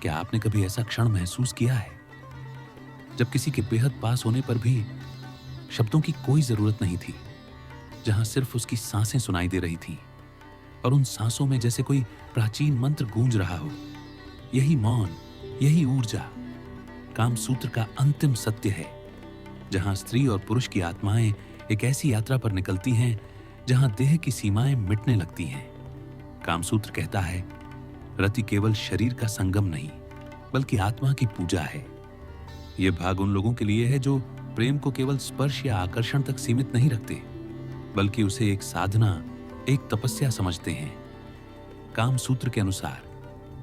क्या आपने कभी ऐसा क्षण महसूस किया है जब किसी के बेहद पास होने पर भी शब्दों की कोई जरूरत नहीं थी, जहां सिर्फ उसकी सांसें सुनाई दे रही थीं और उन सांसों में जैसे कोई प्राचीन मंत्र गूंज रहा हो? यही मौन, यही ऊर्जा कामसूत्र का अंतिम सत्य है, जहां स्त्री और पुरुष की आत्माएं एक ऐसी यात्रा पर निकलती हैं जहां देह की सीमाएं मिटने लगती हैं। कामसूत्र कहता है, रति केवल शरीर का संगम नहीं बल्कि आत्मा की पूजा है। यह भाग उन लोगों के लिए है जो प्रेम को केवल स्पर्श या आकर्षण तक सीमित नहीं रखते, बल्कि उसे एक साधना, एक तपस्या समझते हैं। कामसूत्र के अनुसार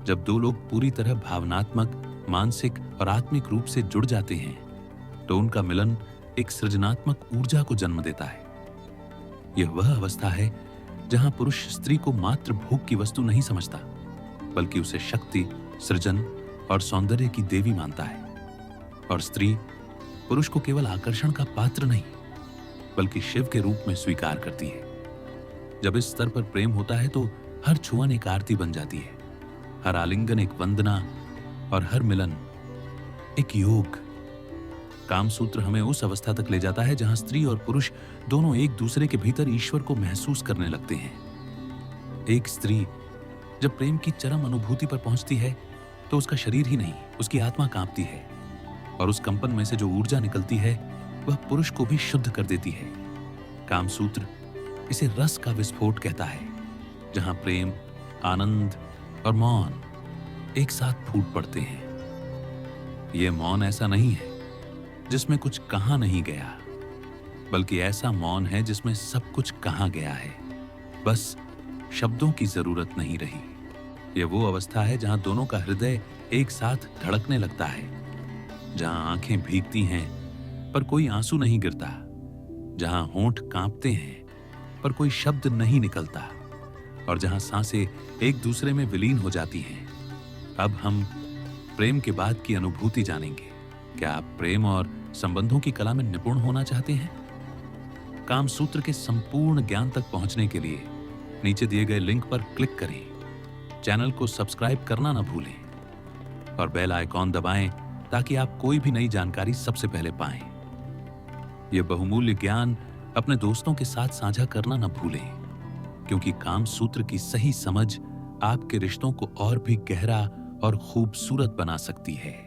जब दो लोग पूरी तरह भावनात्मक, मानसिक और आत्मिक रूप से जुड़ जाते हैं तो उनका मिलन एक सृजनात्मक ऊर्जा को जन्म देता है। यह वह अवस्था है जहां पुरुष स्त्री को मात्र भोग की वस्तु नहीं समझता, बल्कि उसे शक्ति, सृजन और सौंदर्य की देवी मानता है, और स्त्री पुरुष को केवल आकर्षण का पात्र नहीं बल्कि शिव के रूप में स्वीकार करती है। जब इस स्तर पर प्रेम होता है तो हर छुअन एक आरती बन जाती है, हर आलिंगन एक वंदना और हर मिलन एक योग। कामसूत्र हमें उस अवस्था तक ले जाता है जहां स्त्री और पुरुष दोनों एक दूसरे के भीतर ईश्वर को महसूस करने लगते हैं। एक स्त्री जब प्रेम की चरम अनुभूति पर पहुंचती है तो उसका शरीर ही नहीं, उसकी आत्मा कांपती है, और उस कंपन में से जो ऊर्जा निकलती है वह पुरुष को भी शुद्ध कर देती है। कामसूत्र इसे रस का विस्फोट कहता है, जहां प्रेम, आनंद और मौन एक साथ फूट पड़ते हैं। यह मौन ऐसा नहीं है जिसमें कुछ कहा नहीं गया, बल्कि ऐसा मौन है जिसमें सब कुछ कहा गया है, बस शब्दों की जरूरत नहीं रही। यह वो अवस्था है जहां दोनों का हृदय एक साथ धड़कने लगता है, जहां आंखें भीगती हैं पर कोई आंसू नहीं गिरता, जहां होंठ कांपते हैं पर कोई शब्द नहीं निकलता, और जहां सांसें एक दूसरे में विलीन हो जाती हैं। अब हम प्रेम के बाद की अनुभूति जानेंगे। क्या आप प्रेम और संबंधों की कला में निपुण होना चाहते हैं? कामसूत्र के संपूर्ण ज्ञान तक पहुंचने के लिए नीचे दिए गए लिंक पर क्लिक करें, चैनल को सब्सक्राइब करना ना भूलें और बेल आइकॉन दबाएं ताकि आप कोई भी नई जानकारी सबसे पहले पाएं। यह बहुमूल्य ज्ञान अपने दोस्तों के साथ साझा करना ना भूलें, क्योंकि कामसूत्र की सही समझ आपके रिश्तों को और भी गहरा और खूबसूरत बना सकती है।